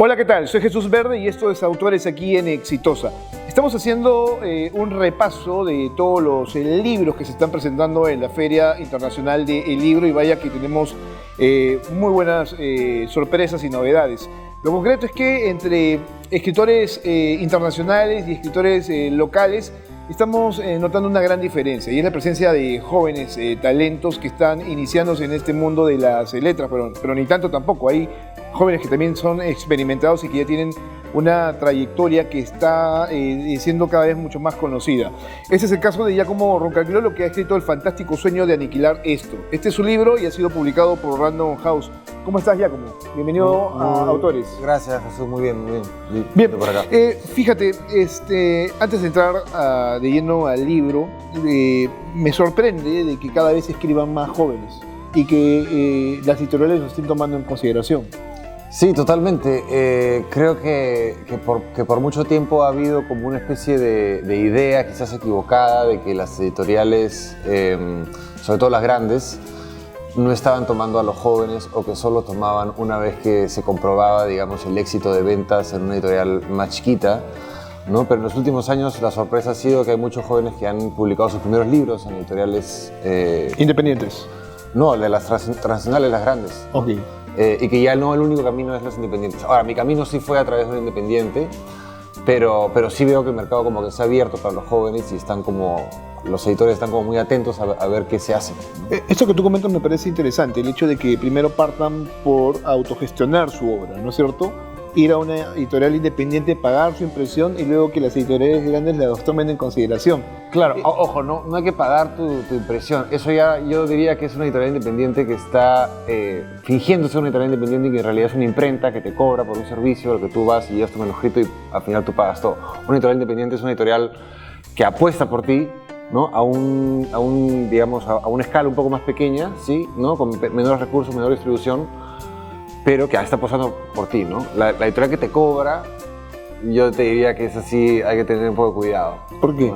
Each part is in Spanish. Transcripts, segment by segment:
Hola, ¿qué tal? Soy Jesús Verde y esto es Autores aquí en Exitosa. Estamos haciendo un repaso de todos los libros que se están presentando en la Feria Internacional del Libro y vaya que tenemos muy buenas sorpresas y novedades. Lo concreto es que entre escritores internacionales y escritores locales estamos notando una gran diferencia y es la presencia de jóvenes talentos que están iniciándose en este mundo de las letras, pero ni tanto tampoco. Hay jóvenes que también son experimentados y que ya tienen una trayectoria que está siendo cada vez mucho más conocida. Este es el caso de Giacomo Roncagliolo, que ha escrito El fantástico sueño de aniquilar esto. Este es su libro y ha sido publicado por Random House. ¿Cómo estás, Giacomo? Bienvenido a Autores. Gracias, Jesús. Muy bien, muy bien. Bien, por acá. Fíjate, antes de entrar de lleno al libro, me sorprende de que cada vez escriban más jóvenes y que las editoriales lo estén tomando en consideración. Sí, totalmente. Creo que por mucho tiempo ha habido como una especie de idea quizás equivocada de que las editoriales, sobre todo las grandes, no estaban tomando a los jóvenes o que solo tomaban una vez que se comprobaba, digamos, el éxito de ventas en una editorial más chiquita, ¿no? Pero en los últimos años la sorpresa ha sido que hay muchos jóvenes que han publicado sus primeros libros en editoriales... ¿Independientes? No, de las transnacionales, las grandes. Ok. Y que ya no el único camino es los independientes. Ahora, mi camino sí fue a través de un independiente, pero sí veo que el mercado como que se ha abierto para los jóvenes y están como, los editores están como muy atentos a ver qué se hace. Esto que tú comentas me parece interesante, el hecho de que primero partan por autogestionar su obra, ¿no es cierto? Ir a una editorial independiente, pagar su impresión y luego que las editoriales grandes las tomen en consideración. Claro, ojo, no hay que pagar tu impresión. Eso ya yo diría que es una editorial independiente que está fingiendo ser una editorial independiente y que en realidad es una imprenta que te cobra por un servicio al que tú vas y llevas tu manuscrito y al final tú pagas todo. Una editorial independiente es una editorial que apuesta por ti, ¿no? a una escala un poco más pequeña, ¿sí? ¿No? Con menores recursos, menor distribución, pero que está apostando por ti, ¿no? La editorial que te cobra, yo te diría que es así, hay que tener un poco de cuidado. ¿Por qué? ¿No?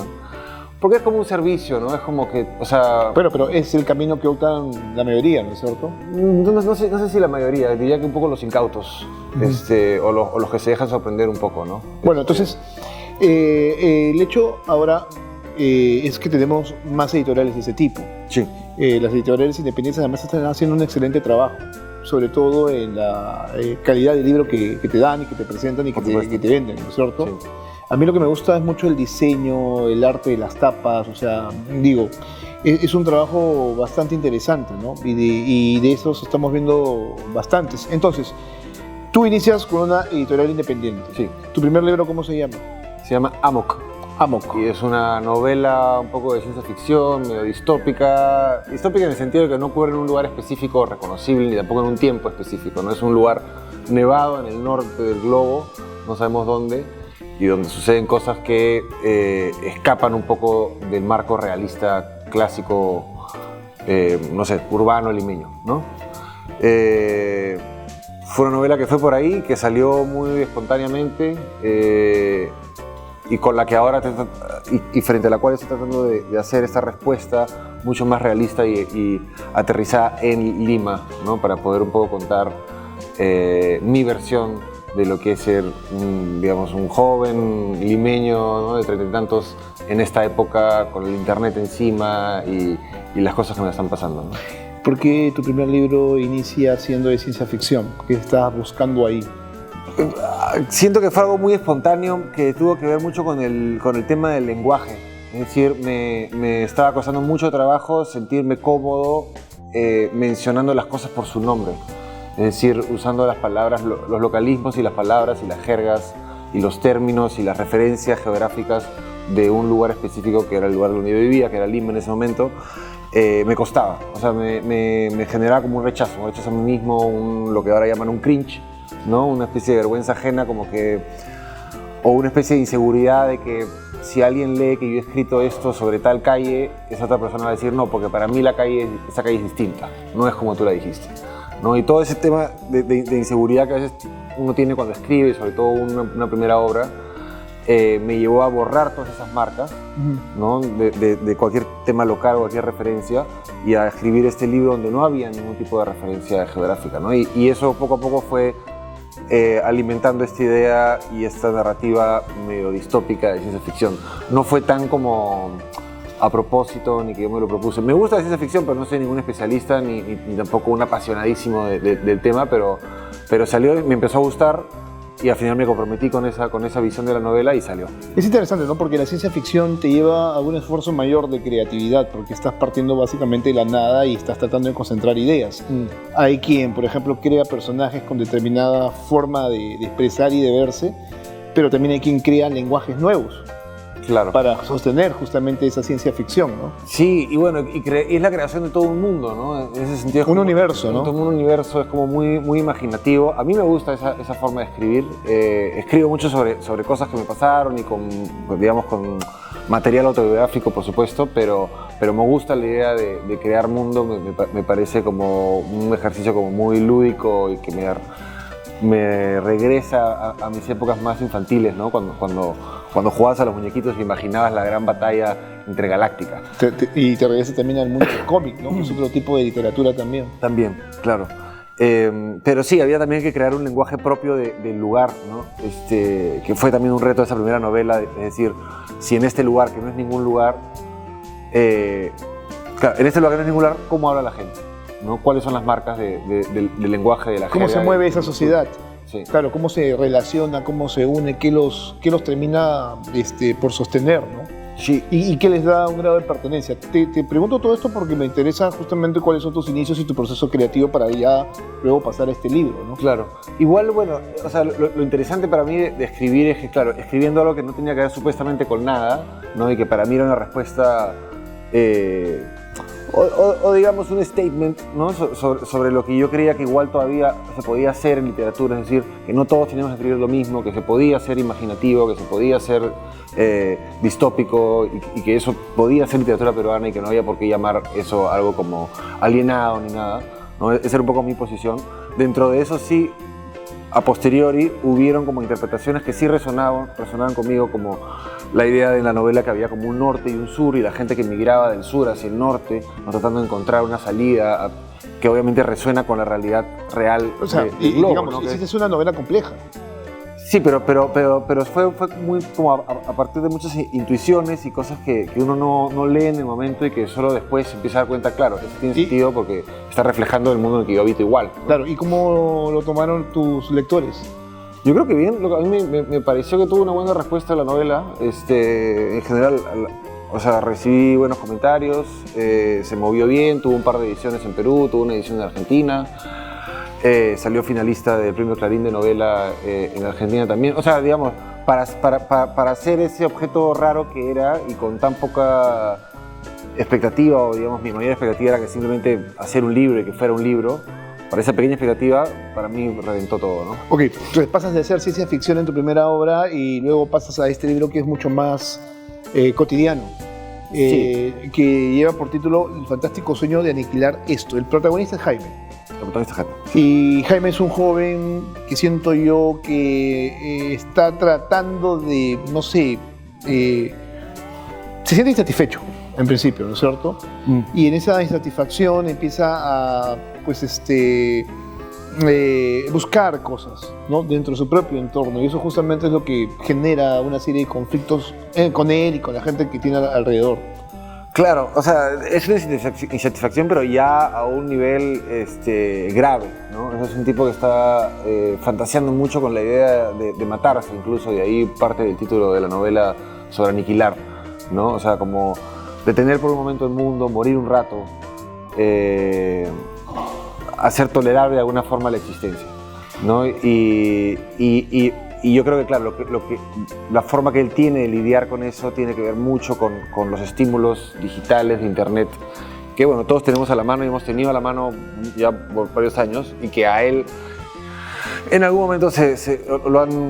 Porque es como un servicio, ¿no? Es como que, o sea... Pero es el camino que optan la mayoría, ¿no es cierto? No sé si la mayoría, diría que un poco los incautos, o los que se dejan sorprender un poco, ¿no? Bueno, entonces, el hecho ahora es que tenemos más editoriales de ese tipo. Sí. Las editoriales independientes además están haciendo un excelente trabajo, sobre todo en la calidad del libro que te dan y que te presentan y que te venden, ¿no es cierto? Sí. A mí lo que me gusta es mucho el diseño, el arte de las tapas, o sea, digo, es un trabajo bastante interesante, ¿no? Y de esos estamos viendo bastantes. Entonces, tú inicias con una editorial independiente. Sí. ¿Tu primer libro cómo se llama? Se llama Amok. Amok. Y es una novela un poco de ciencia ficción, medio distópica. Distópica en el sentido de que no ocurre en un lugar específico reconocible, ni tampoco en un tiempo específico, ¿no? Es un lugar nevado en el norte del globo, no sabemos dónde, y donde suceden cosas que escapan un poco del marco realista clásico, no sé, urbano limeño, ¿no? Fue una novela que fue por ahí, que salió muy espontáneamente, y con la que ahora y frente a la cual estoy tratando de hacer esta respuesta mucho más realista y aterrizada en Lima, ¿no? Para poder un poco contar mi versión de lo que es ser, digamos, un joven limeño, ¿no? De 30 y tantos en esta época con el internet encima y las cosas que me están pasando, ¿no? ¿Por qué tu primer libro inicia siendo de ciencia ficción? ¿Qué estás buscando ahí? Siento que fue algo muy espontáneo que tuvo que ver mucho con el tema del lenguaje. Es decir, me estaba costando mucho trabajo sentirme cómodo mencionando las cosas por su nombre. Es decir, usando las palabras, los localismos y las palabras y las jergas y los términos y las referencias geográficas de un lugar específico que era el lugar donde yo vivía, que era Lima en ese momento. Me costaba, o sea, me generaba como un rechazo a mí mismo, lo que ahora llaman un cringe, ¿no? Una especie de vergüenza ajena, como que, o una especie de inseguridad de que si alguien lee que yo he escrito esto sobre tal calle, esa otra persona va a decir no, porque para mí esa calle es distinta, no es como tú la dijiste, ¿no? Y todo ese tema de inseguridad que a veces uno tiene cuando escribe, sobre todo una primera obra, me llevó a borrar todas esas marcas, ¿no? de cualquier tema local o cualquier referencia, y a escribir este libro donde no había ningún tipo de referencia geográfica, ¿no? Y eso poco a poco fue alimentando esta idea y esta narrativa medio distópica de ciencia ficción. No fue tan como a propósito, ni que yo me lo propuse. Me gusta la ciencia ficción, pero no soy ningún especialista, ni tampoco un apasionadísimo del tema, pero salió y me empezó a gustar, y al final me comprometí con esa visión de la novela y salió. Es interesante, ¿no? Porque la ciencia ficción te lleva a un esfuerzo mayor de creatividad, porque estás partiendo básicamente de la nada y estás tratando de concentrar ideas. Hay quien, por ejemplo, crea personajes con determinada forma de expresar y de verse, pero también hay quien crea lenguajes nuevos. Claro. Para sostener justamente esa ciencia ficción, ¿no? Sí, y bueno, es la creación de todo un mundo, ¿no? En ese sentido es un como, universo, ¿no? Todo un universo, es como muy, muy imaginativo. A mí me gusta esa forma de escribir. Escribo mucho sobre cosas que me pasaron y con material autobiográfico, por supuesto, pero me gusta la idea de crear mundo. Me parece como un ejercicio como muy lúdico y que me regresa a mis épocas más infantiles, ¿no? Cuando jugabas a los muñequitos y imaginabas la gran batalla intergaláctica. Y te regresa también al mundo del cómic, ¿no? Es otro tipo de literatura también. También, claro. Pero sí, había también que crear un lenguaje propio del lugar, ¿no? Que fue también un reto de esa primera novela, es decir, si en este lugar, que no es ningún lugar, claro, en este lugar que no es ningún lugar, ¿cómo habla la gente? ¿No? ¿Cuáles son las marcas del lenguaje de la gente? ¿Cómo se mueve esa sociedad? Sí. Claro, cómo se relaciona, cómo se une, qué los termina por sostener, ¿no? Sí. Y qué les da un grado de pertenencia. Te pregunto todo esto porque me interesa justamente cuáles son tus inicios y tu proceso creativo para ya luego pasar a este libro, ¿no? Claro. Igual, bueno, o sea, lo interesante para mí de escribir es que, claro, escribiendo algo que no tenía que ver supuestamente con nada, ¿no? Y que para mí era una respuesta... O digamos un statement, ¿no? sobre lo que yo creía que igual todavía se podía hacer en literatura, es decir, que no todos teníamos que escribir lo mismo, que se podía ser imaginativo, que se podía ser distópico y que eso podía ser literatura peruana y que no había por qué llamar eso algo como alienado ni nada, ¿no? Esa era un poco mi posición. Dentro de eso sí, a posteriori hubieron como interpretaciones que sí resonaban conmigo, como la idea de la novela que había como un norte y un sur y la gente que migraba del sur hacia el norte, ¿no? Tratando de encontrar una salida que obviamente resuena con la realidad real. O sea, del globo, digamos, ¿no? es una novela compleja. Sí, pero fue muy como a partir de muchas intuiciones y cosas que uno no lee en el momento y que solo después se empieza a dar cuenta, claro, eso tiene sentido porque está reflejando el mundo en el que yo habito igual, ¿no? Claro, ¿y cómo lo tomaron tus lectores? Yo creo que bien, a mí me pareció que tuvo una buena respuesta a la novela. En general, o sea, recibí buenos comentarios, se movió bien, tuvo un par de ediciones en Perú, tuvo una edición en Argentina. Salió finalista del Premio Clarín de novela en Argentina también. O sea, digamos, para hacer ese objeto raro que era y con tan poca expectativa, o digamos, mi mayor expectativa era que simplemente hacer un libro y que fuera un libro. Para esa pequeña expectativa, para mí reventó todo, ¿no? Ok, entonces pasas de hacer ciencia ficción en tu primera obra y luego pasas a este libro que es mucho más cotidiano. Sí. Que lleva por título El fantástico sueño de aniquilar esto. El protagonista es Jaime. Y Jaime es un joven que siento yo que está tratando de, no sé, se siente insatisfecho en principio, ¿no es cierto? Y en esa insatisfacción empieza a, pues, buscar cosas, ¿no? Dentro de su propio entorno, y eso justamente es lo que genera una serie de conflictos con él y con la gente que tiene alrededor. Claro, o sea, es una insatisfacción, pero ya a un nivel grave, ¿no? Es un tipo que está fantaseando mucho con la idea de matarse, incluso, y ahí parte del título de la novela sobre aniquilar, ¿no? O sea, como detener por un momento el mundo, morir un rato, hacer tolerable de alguna forma la existencia, ¿no? Y yo creo que, claro, la forma que él tiene de lidiar con eso tiene que ver mucho con los estímulos digitales de Internet, que, bueno, todos tenemos a la mano y hemos tenido a la mano ya por varios años, y que a él en algún momento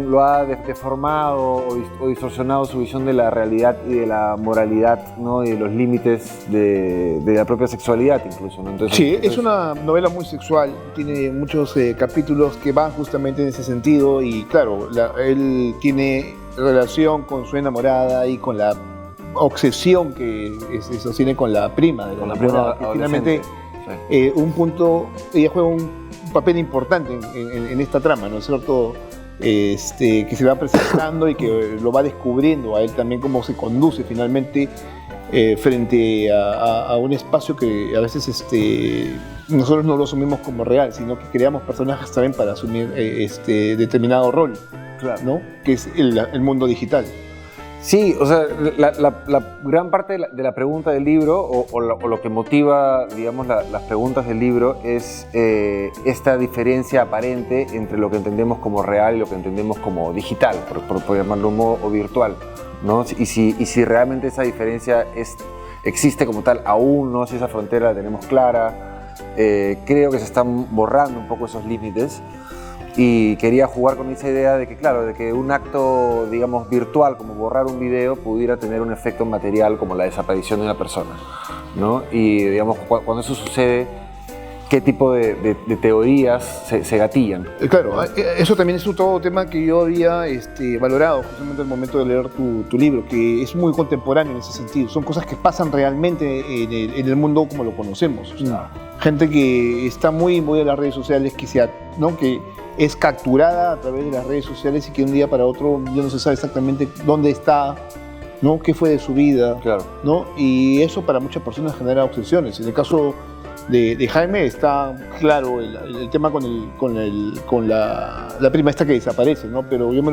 lo ha deformado o distorsionado su visión de la realidad y de la moralidad, ¿no? Y de los límites de la propia sexualidad, incluso, ¿no? Entonces, es una novela muy sexual, tiene muchos capítulos que van justamente en ese sentido, y claro, él tiene relación con su enamorada y con la obsesión que sostiene con la prima de la enamorada, que finalmente un punto, ella juega un papel importante en esta trama, ¿no es cierto? Que se va presentando y que lo va descubriendo a él también cómo se conduce finalmente frente a un espacio que a veces nosotros no lo asumimos como real, sino que creamos personajes también para asumir determinado rol, Claro. ¿no? Que es el mundo digital. Sí, o sea, la gran parte de la pregunta del libro, o lo que motiva, digamos, las preguntas del libro, es esta diferencia aparente entre lo que entendemos como real y lo que entendemos como digital, por llamarlo un modo, o virtual, ¿no? Y si realmente esa diferencia existe como tal aún, ¿no? Si esa frontera la tenemos clara, creo que se están borrando un poco esos límites. Y quería jugar con esa idea de que, claro, de que un acto, digamos, virtual, como borrar un video, pudiera tener un efecto material como la desaparición de una persona, ¿no? Y, digamos, cuando eso sucede, ¿qué tipo de teorías se gatillan? Claro, eso también es otro tema que yo había valorado justamente al momento de leer tu libro, que es muy contemporáneo en ese sentido. Son cosas que pasan realmente en el mundo como lo conocemos. O sea, gente que está muy en las redes sociales, ¿no? que es capturada a través de las redes sociales y que de un día para otro ya no se sabe exactamente dónde está, ¿no? Qué fue de su vida, Claro. ¿no? Y eso para muchas personas genera obsesiones. En el caso de Jaime está claro el tema con la prima esta que desaparece, ¿no? Pero yo me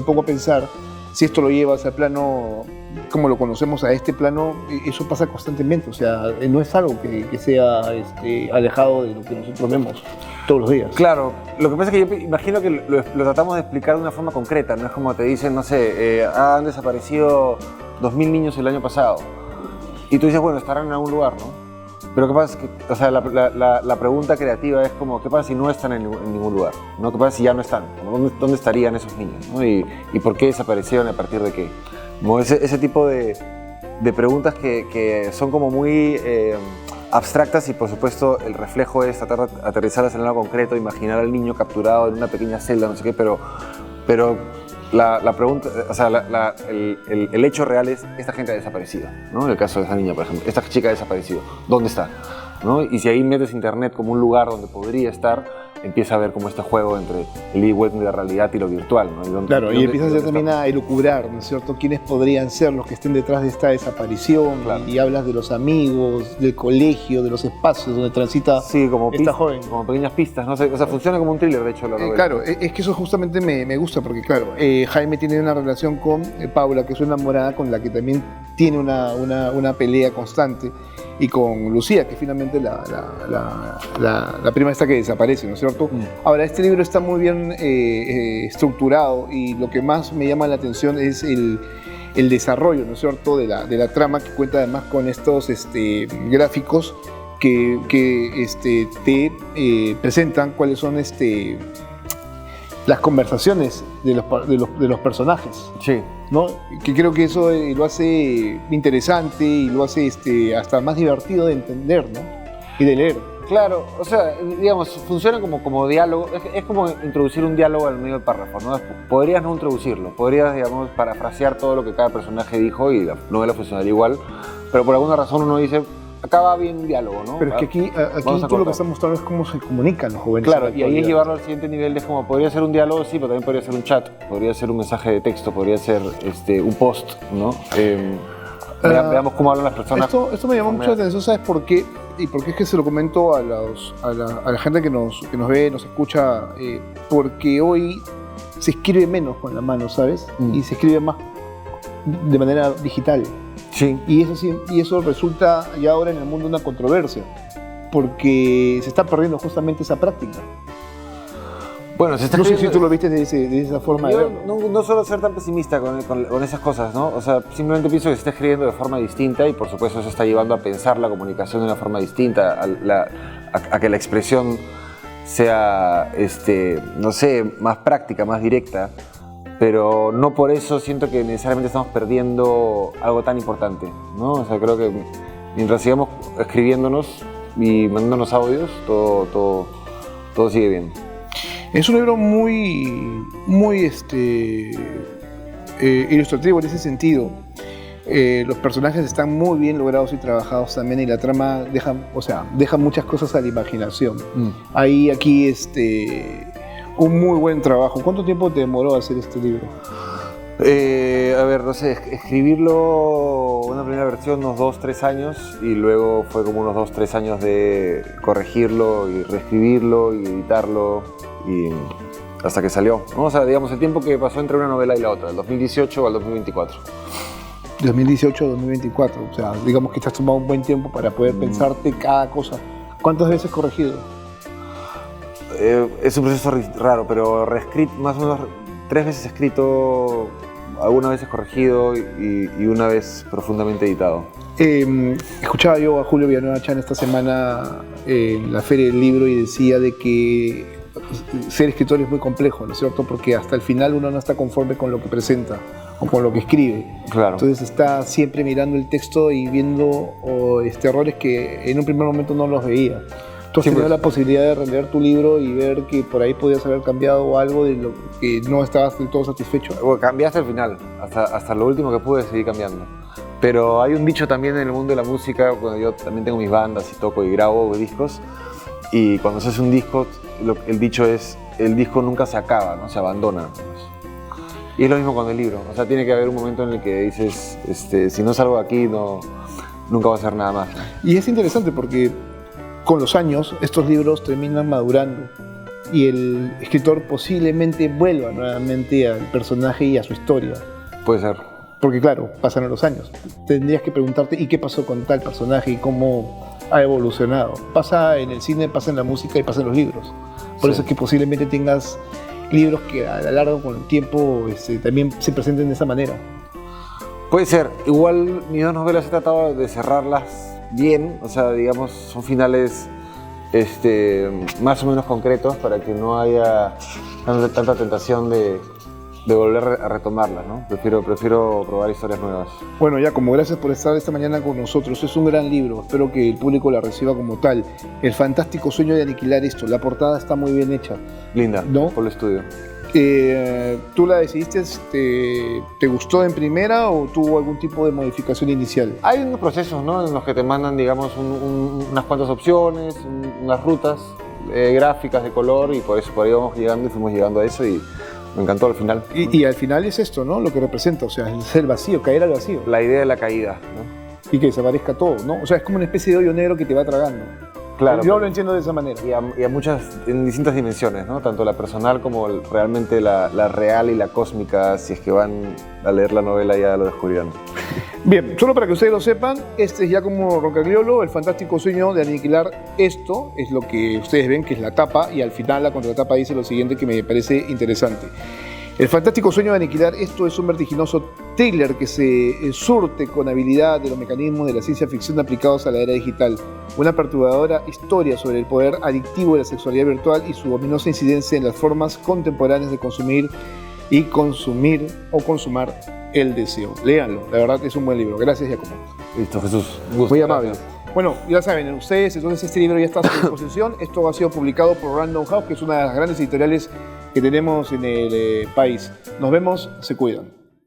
pongo a pensar, si esto lo llevas al plano, como lo conocemos, a este plano, eso pasa constantemente. O sea, no es algo que sea alejado de lo que nosotros vemos todos los días. Claro, lo que pasa es que yo imagino que lo tratamos de explicar de una forma concreta, no es como te dicen, no sé, han desaparecido 2000 niños el año pasado. Y tú dices, bueno, estarán en algún lugar, ¿no? Pero ¿qué pasa? O sea, la pregunta creativa es como, ¿qué pasa si no están en ningún lugar? ¿No? ¿Qué pasa si ya no están? ¿Dónde estarían esos niños? ¿No? ¿Y por qué desaparecieron? ¿A partir de qué? Como ese tipo de preguntas que son como muy abstractas y por supuesto el reflejo es tratar de aterrizarlas en algo concreto, imaginar al niño capturado en una pequeña celda, no sé qué, pero la pregunta, o sea, el hecho real es, esta gente ha desaparecido, ¿no? En el caso de esa niña, por ejemplo, esta chica ha desaparecido, ¿dónde está? ¿No? Y si ahí metes internet como un lugar donde podría estar, empieza a ver como este juego entre el ida y vuelta de la realidad y lo virtual, ¿no? Claro, y empiezas ya también a elucubrar, ¿no es cierto?, quiénes podrían ser los que estén detrás de esta desaparición. Claro. Y hablas de los amigos, del colegio, de los espacios donde transita esta joven. Como pequeñas pistas, ¿no? O sea, funciona como un thriller, de hecho, la novela. Claro, es que eso justamente me gusta, porque claro, Jaime tiene una relación con Paula, que es una enamorada con la que también tiene una pelea constante, y con Lucía, que es finalmente la prima esta que desaparece, ¿no es cierto? Ahora, este libro está muy bien estructurado, y lo que más me llama la atención es el desarrollo, ¿no es cierto?, de la trama, que cuenta además con estos gráficos que te presentan cuáles son las conversaciones de los personajes. Sí. ¿No? Que creo que eso lo hace interesante y lo hace hasta más divertido de entender, ¿no? Y de leer. Claro, o sea, digamos, funciona como diálogo, es como introducir un diálogo al medio del párrafo, ¿no? Podrías no introducirlo, podrías, digamos, parafrasear todo lo que cada personaje dijo y la novela funcionaría igual, pero por alguna razón uno dice, acá va bien un diálogo, ¿no? Pero es que aquí tú lo que estás mostrando es cómo se comunican los jóvenes. Claro, y ahí es llevarlo al siguiente nivel, de como, podría ser un diálogo, sí, pero también podría ser un chat, podría ser un mensaje de texto, podría ser un post, ¿no? Veamos cómo hablan las personas. Esto me llamó mucho la atención, ¿sabes por qué? Y porque es que se lo comento a la gente que nos ve, nos escucha, porque hoy se escribe menos con la mano, ¿sabes? Y se escribe más de manera digital. Sí. Y eso resulta ya ahora en el mundo una controversia, porque se está perdiendo justamente esa práctica. Bueno, se está no sé si tú lo viste de esa forma de verlo. No suelo ser tan pesimista con esas cosas, ¿no? O sea, simplemente pienso que se está escribiendo de forma distinta y por supuesto eso está llevando a pensar la comunicación de una forma distinta, a que la expresión sea, no sé, más práctica, más directa, pero no por eso siento que necesariamente estamos perdiendo algo tan importante, ¿no? O sea, creo que mientras sigamos escribiéndonos y mandándonos audios, todo sigue bien. Es un libro muy ilustrativo en ese sentido. Los personajes están muy bien logrados y trabajados también y la trama deja muchas cosas a la imaginación. Hay aquí un muy buen trabajo. ¿Cuánto tiempo te demoró hacer este libro? A ver, no sé, escribirlo, una primera versión, unos 2-3 años, y luego fue como unos 2-3 años de corregirlo y reescribirlo y editarlo, y hasta que salió, ¿no? O sea, digamos, el tiempo que pasó entre una novela y la otra, del 2018 al 2024. 2018 2024, o sea, digamos que te has tomado un buen tiempo para poder pensarte cada cosa. ¿Cuántas veces corregido? Es un proceso raro, pero reescrito, más o menos 3 veces escrito, algunas veces corregido y una vez profundamente editado. Escuchaba yo a Julio Villanueva Chan esta semana en la Feria del Libro y decía de que ser escritor es muy complejo, ¿no es cierto? Porque hasta el final uno no está conforme con lo que presenta o con lo que escribe. Claro. Entonces está siempre mirando el texto y viendo errores que en un primer momento no los veía. ¿Tú has tenido la posibilidad de releer tu libro y ver que por ahí podías haber cambiado algo de lo que no estabas del todo satisfecho? Bueno, cambié hasta el final, hasta lo último que pude seguir cambiando. Pero hay un dicho también en el mundo de la música, cuando yo también tengo mis bandas y toco y grabo discos, y cuando se hace un disco, el dicho es, el disco nunca se acaba, ¿no? Se abandona. Y es lo mismo con el libro, o sea, tiene que haber un momento en el que dices, si no salgo de aquí, nunca va a hacer nada más. Y es interesante porque con los años estos libros terminan madurando y el escritor posiblemente vuelva nuevamente al personaje y a su historia. Puede ser. Porque claro, pasan los años. Tendrías que preguntarte ¿y qué pasó con tal personaje y cómo ha evolucionado? Pasa en el cine, pasa en la música y pasa en los libros. Por eso es que posiblemente tengas libros que a lo largo con el tiempo también se presenten de esa manera. Puede ser. Igual mis 2 novelas he tratado de cerrarlas bien, o sea, digamos, son finales más o menos concretos para que no haya tanta tentación de volver a retomarlas, ¿no? Prefiero probar historias nuevas. Bueno, Giacomo, gracias por estar esta mañana con nosotros. Es un gran libro, espero que el público la reciba como tal. El fantástico sueño de aniquilar esto. La portada está muy bien hecha. Linda, ¿no? Por el estudio. ¿Tú la decidiste, te gustó en primera o tuvo algún tipo de modificación inicial? Hay unos procesos, ¿no? En los que te mandan, digamos, unas cuantas opciones, unas rutas gráficas de color, y por ahí vamos llegando y fuimos llegando a eso y me encantó al final. Y al final es esto, ¿no? Lo que representa, o sea, es el vacío, caer al vacío. La idea de la caída, ¿no? Y que desaparezca todo, ¿no? O sea, es como una especie de hoyo negro que te va tragando. Claro, yo lo entiendo de esa manera. Y a en distintas dimensiones, ¿no? Tanto la personal como realmente la real y la cósmica. Si es que van a leer la novela ya lo descubrirán. Bien, solo para que ustedes lo sepan, este es Giacomo Roncagliolo, el fantástico sueño de aniquilar esto, es lo que ustedes ven que es la tapa, y al final la contratapa dice lo siguiente que me parece interesante. El fantástico sueño de aniquilar esto es un vertiginoso thriller que se surte con habilidad de los mecanismos de la ciencia ficción aplicados a la era digital. Una perturbadora historia sobre el poder adictivo de la sexualidad virtual y su ominosa incidencia en las formas contemporáneas de consumir y consumir o consumar el deseo. Léanlo, la verdad es un buen libro. Gracias, Giacomo. Listo, Jesús. Un gusto. Muy amable. Bueno, ya saben, ustedes, entonces este libro ya está a su disposición. Esto ha sido publicado por Random House, que es una de las grandes editoriales que tenemos en el país. Nos vemos, se cuidan.